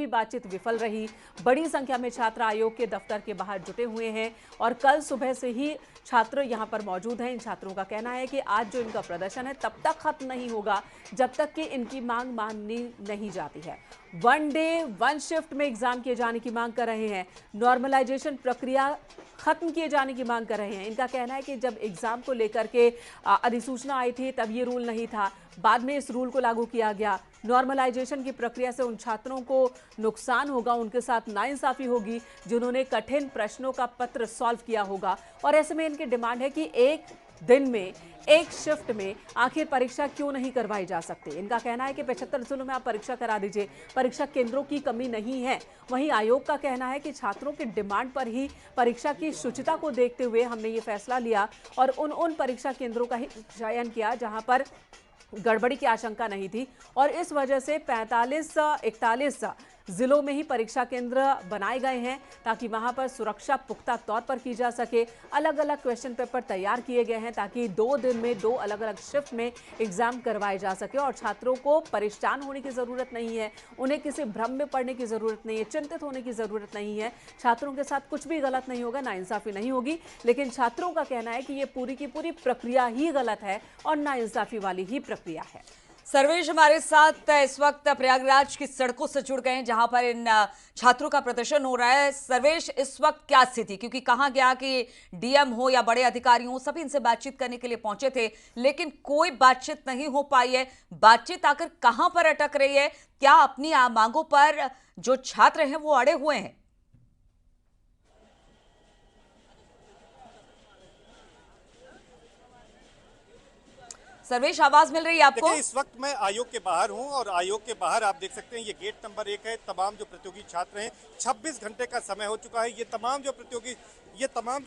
भी बातचीत विफल रही। बड़ी संख्या में छात्र आयोग के दफ्तर के बाहर जुटे हुए हैं और कल सुबह से ही छात्र यहां पर मौजूद हैं। इन छात्रों का कहना है कि आज जो इनका प्रदर्शन है तब तक खत्म नहीं होगा जब तक कि इनकी मांग मानी नहीं जाती है। वन डे वन शिफ्ट में एग्जाम किए जाने की मांग कर रहे हैं। नॉर्मलाइजेशन प्रक्रिया खत्म किए जाने की मांग कर रहे हैं। इनका कहना है कि जब एग्जाम को लेकर के अधिसूचना आई थी तब ये रूल नहीं था, बाद में इस रूल को लागू किया गया। नॉर्मलाइजेशन की प्रक्रिया से उन छात्रों को नुकसान होगा, उनके साथ नाइंसाफी होगी जिन्होंने कठिन प्रश्नों का पत्र सॉल्व किया होगा। और ऐसे में इनकी डिमांड है कि एक दिन में एक शिफ्ट में आखिर परीक्षा क्यों नहीं करवाई जा सकती। इनका कहना है कि 75 जिलों में आप परीक्षा करा दीजिए, परीक्षा केंद्रों की कमी नहीं है। वहीं आयोग का कहना है कि छात्रों की डिमांड पर ही परीक्षा की शुचिता को देखते हुए हमने ये फैसला लिया और उन परीक्षा केंद्रों का ही चयन किया जहां पर गड़बड़ी की आशंका नहीं थी और इस वजह से 41 जिलों में ही परीक्षा केंद्र बनाए गए हैं ताकि वहां पर सुरक्षा पुख्ता तौर पर की जा सके। अलग अलग क्वेश्चन पेपर तैयार किए गए हैं ताकि 2 दिन में 2 अलग अलग शिफ्ट में एग्जाम करवाए जा सके और छात्रों को परेशान होने की जरूरत नहीं है, उन्हें किसी भ्रम में पड़ने की जरूरत नहीं है, चिंतित होने की जरूरत नहीं है। छात्रों के साथ कुछ भी गलत नहीं होगा, नाइंसाफी नहीं होगी, लेकिन छात्रों का कहना है कि ये पूरी की पूरी प्रक्रिया ही गलत है और नाइंसाफी वाली ही प्रक्रिया है। सर्वेश हमारे साथ इस वक्त प्रयागराज की सड़कों से जुड़ गए हैं जहां पर इन छात्रों का प्रदर्शन हो रहा है। सर्वेश, इस वक्त क्या स्थिति, क्योंकि कहा गया कि डीएम हो या बड़े अधिकारी हो सभी इनसे बातचीत करने के लिए पहुंचे थे लेकिन कोई बातचीत नहीं हो पाई है। बातचीत आकर कहां पर अटक रही है? क्या अपनी मांगों पर जो छात्र हैं वो अड़े हुए हैं? सर्वेश, आवाज मिल रही है आपको? देखिए, इस वक्त मैं आयोग के बाहर हूं और आयोग के बाहर आप देख सकते हैं ये गेट नंबर 1 है। तमाम जो प्रतियोगी छात्र हैं, 26 घंटे का समय हो चुका है। ये तमाम जो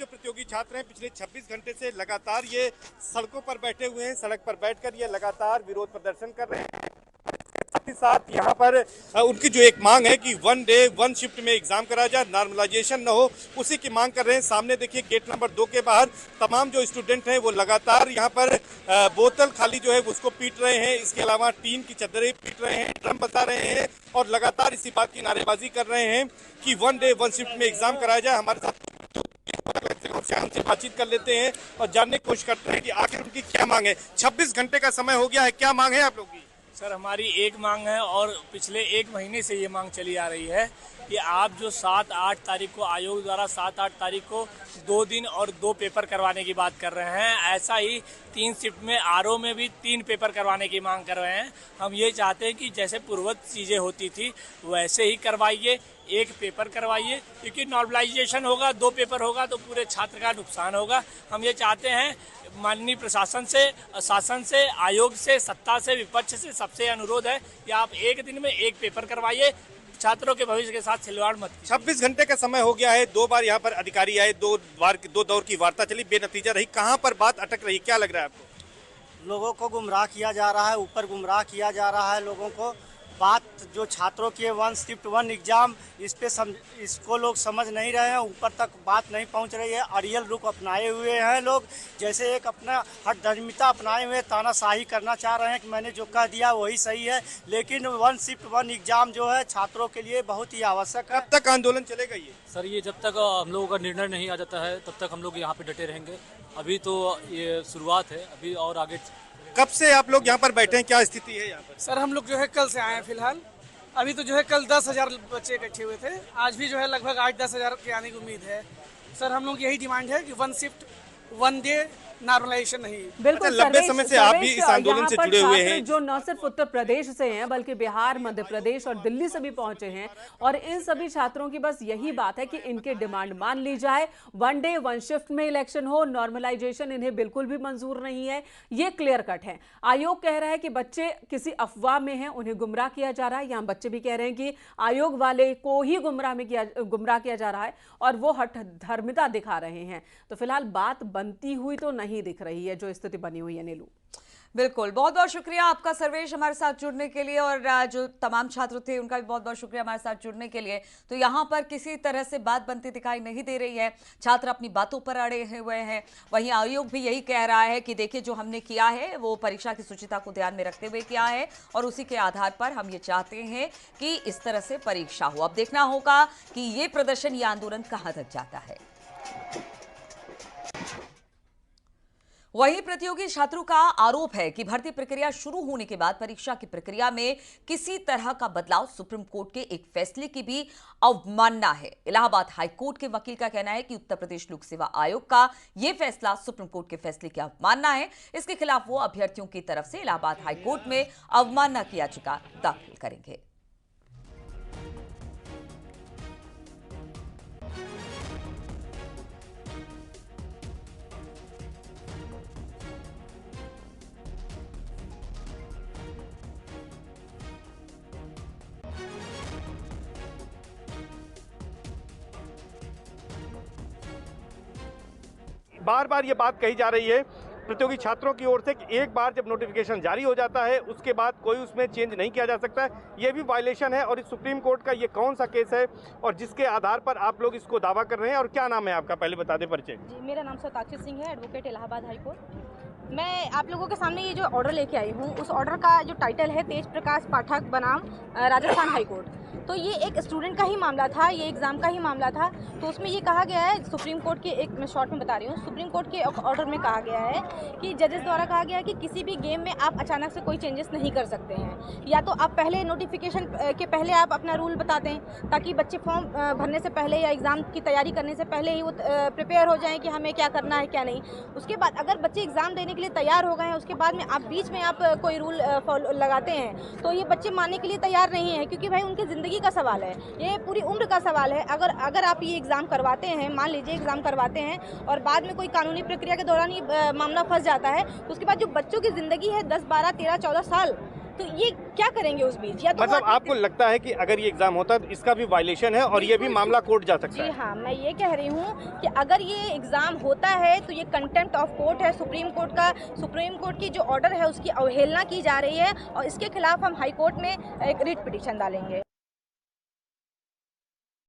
प्रतियोगी छात्र हैं पिछले 26 घंटे से लगातार ये सड़कों पर बैठे हुए हैं। सड़क पर बैठकर ये लगातार विरोध प्रदर्शन कर रहे हैं। साथ ही साथ यहाँ पर उनकी जो एक मांग है कि वन डे वन शिफ्ट में एग्जाम कराया जाए, नॉर्मलाइजेशन न हो, उसी की मांग कर रहे हैं। सामने देखिए गेट नंबर 2 के बाहर तमाम जो स्टूडेंट हैं वो लगातार यहाँ पर बोतल खाली जो है उसको पीट रहे हैं। इसके अलावा टीन की चद्दरें पीट रहे हैं, ड्रम बजा रहे हैं और लगातार इसी बात की नारेबाजी कर रहे हैं कि वन डे वन शिफ्ट में एग्जाम कराया जाए। हमारे साथ हमसे बातचीत कर लेते हैं और जानने की कोशिश करते हैं कि आखिर उनकी क्या मांग है। 26 घंटे का समय हो गया है, क्या मांग है आप लोगों की? सर, हमारी एक मांग है और पिछले 1 महीने से ये मांग चली आ रही है कि आप जो 7-8 तारीख को आयोग द्वारा 7-8 तारीख को 2 दिन और 2 पेपर करवाने की बात कर रहे हैं, ऐसा ही 3 शिफ्ट में आरओ में भी 3 पेपर करवाने की मांग कर रहे हैं। हम ये चाहते हैं कि जैसे पूर्ववत चीज़ें होती थी वैसे ही करवाइए, 1 पेपर करवाइए, क्योंकि नॉर्मलाइजेशन होगा, 2 पेपर होगा तो पूरे छात्र का नुकसान होगा। हम ये चाहते हैं माननीय प्रशासन से, शासन से, आयोग से, सत्ता से, विपक्ष से सबसे अनुरोध है कि आप 1 दिन में 1 पेपर करवाइए, छात्रों के भविष्य के साथ खिलवाड़ मत कीजिए। 26 घंटे का समय हो गया है, 2 बार यहाँ पर अधिकारी आए, 2 दौर की वार्ता चली, बेनतीजा रही। कहाँ पर बात अटक रही, क्या लग रहा है आपको? लोगों को गुमराह किया जा रहा है, ऊपर गुमराह किया जा रहा है लोगों को। बात जो छात्रों की वन शिफ्ट वन एग्जाम, इसको लोग समझ नहीं रहे हैं, ऊपर तक बात नहीं पहुंच रही है। अड़ियल रुख अपनाए हुए हैं लोग, जैसे एक अपना हठधर्मिता अपनाए हुए तानाशाही करना चाह रहे हैं कि मैंने जो कह दिया वही सही है। लेकिन वन शिफ्ट वन एग्जाम जो है छात्रों के लिए बहुत ही आवश्यक है। कब तक आंदोलन चलेगा ये? सर, ये जब तक हम लोगों का निर्णय नहीं आ जाता है तब तक हम लोग यहाँ पे डटे रहेंगे। अभी तो ये शुरुआत है, अभी और आगे। कब से आप लोग यहाँ पर बैठे हैं, क्या स्थिति है यहाँ पर? सर, हम लोग जो है कल से आए हैं फिलहाल। अभी तो जो है कल 10,000 बच्चे इकट्ठे हुए थे, आज भी जो है लगभग 8-10 हज़ार के आने की उम्मीद है। सर, हम लोग यही डिमांड है कि one shift one day normalization नहीं। बिल्कुल, लंबे समय से आप भी इस आंदोलन से जुड़े हुए हैं। जो न सिर्फ उत्तर प्रदेश से हैं बल्कि बिहार, मध्य प्रदेश और दिल्ली से भी पहुंचे हैं और इन सभी छात्रों की बस यही बात है कि इनके डिमांड मान ली जाए, वन डे वन शिफ्ट में इलेक्शन हो, नॉर्मलाइजेशन इन्हें बिल्कुल भी मंजूर नहीं है, ये क्लियर कट है। आयोग कह रहा है कि बच्चे किसी अफवाह में हैं, उन्हें गुमराह किया जा रहा है। यहाँ बच्चे भी कह रहे हैं कि आयोग वाले को ही गुमराह किया जा रहा है और वो हठधर्मिता दिखा रहे हैं। तो फिलहाल बात बनती हुई तो नहीं दिख रही है जो स्थिति बनी हुई है। नीलू, बिल्कुल, बहुत बहुत शुक्रिया आपका सर्वेश हमारे साथ जुड़ने के लिए, और जो तमाम छात्र थे उनका भी बहुत बहुत शुक्रिया हमारे साथ जुड़ने के लिए। तो यहाँ पर किसी तरह से बात बनती दिखाई नहीं दे रही है, छात्र अपनी बातों पर अड़े हुए हैं। वहीं आयोग भी यही कह रहा है कि देखिए जो हमने किया है वो परीक्षा की शुचिता को ध्यान में रखते हुए किया है और उसी के आधार पर हम ये चाहते हैं कि इस तरह से परीक्षा हो। अब देखना होगा कि ये प्रदर्शन, ये आंदोलन कहाँ तक जाता है। वहीं प्रतियोगी छात्रों का आरोप है कि भर्ती प्रक्रिया शुरू होने के बाद परीक्षा की प्रक्रिया में किसी तरह का बदलाव सुप्रीम कोर्ट के एक फैसले की भी अवमानना है। इलाहाबाद हाईकोर्ट के वकील का कहना है कि उत्तर प्रदेश लोक सेवा आयोग का यह फैसला सुप्रीम कोर्ट के फैसले की अवमानना है। इसके खिलाफ वो अभ्यर्थियों की तरफ से इलाहाबाद हाईकोर्ट में अवमानना की याचिका दाखिल करेंगे। बार बार ये बात कही जा रही है प्रतियोगी छात्रों की ओर से कि एक बार जब नोटिफिकेशन जारी हो जाता है उसके बाद कोई उसमें चेंज नहीं किया जा सकता है। ये भी वायलेशन है और इस सुप्रीम कोर्ट का ये कौन सा केस है और जिसके आधार पर आप लोग इसको दावा कर रहे हैं, और क्या नाम है आपका, पहले बता दें परिचय। जी, मेरा नाम सताक्षी सिंह है, एडवोकेट इलाहाबाद हाई कोर्ट। मैं आप लोगों के सामने ये जो ऑर्डर लेके आई हूँ, उस ऑर्डर का जो टाइटल है तेज प्रकाश पाठक बनाम राजस्थान हाई कोर्ट। तो ये एक स्टूडेंट का ही मामला था, ये एग्ज़ाम का ही मामला था। तो उसमें ये कहा गया है, सुप्रीम कोर्ट के एक, मैं शॉर्ट में बता रही हूँ, सुप्रीम कोर्ट के ऑर्डर में कहा गया है कि जजेस द्वारा कहा गया है कि किसी भी गेम में आप अचानक से कोई चेंजेस नहीं कर सकते हैं। या तो आप पहले नोटिफिकेशन के पहले आप अपना रूल बता दें ताकि बच्चे फॉर्म भरने से पहले या एग्ज़ाम की तैयारी करने से पहले ही वो प्रिपेयर हो जाएँ कि हमें क्या करना है क्या नहीं। उसके बाद अगर बच्चे एग्ज़ाम देने के लिए तैयार हो गए हैं, उसके बाद में आप बीच में आप कोई रूल लगाते हैं तो ये बच्चे मानने के लिए तैयार नहीं है, क्योंकि भाई उनकी ज़िंदगी का सवाल है, ये पूरी उम्र का सवाल है। अगर आप ये एग्ज़ाम करवाते हैं, मान लीजिए एग्ज़ाम करवाते हैं और बाद में कोई कानूनी प्रक्रिया के दौरान ये मामला फंस जाता है, तो उसके बाद जो बच्चों की ज़िंदगी है 10, 12, 13, 14 साल, तो ये क्या करेंगे उस बीच? या तो मतलब आपको लगता है कि अगर ये एग्जाम होता है तो इसका भी वायलेशन है और ये भी मामला कोर्ट जा सकता है? जी हाँ, मैं ये कह रही हूँ कि अगर ये एग्ज़ाम होता है तो ये कंटेम्प्ट ऑफ कोर्ट है। सुप्रीम कोर्ट की जो ऑर्डर है उसकी अवहेलना की जा रही है और इसके खिलाफ हम हाई कोर्ट में एक रिट पिटीशन डालेंगे।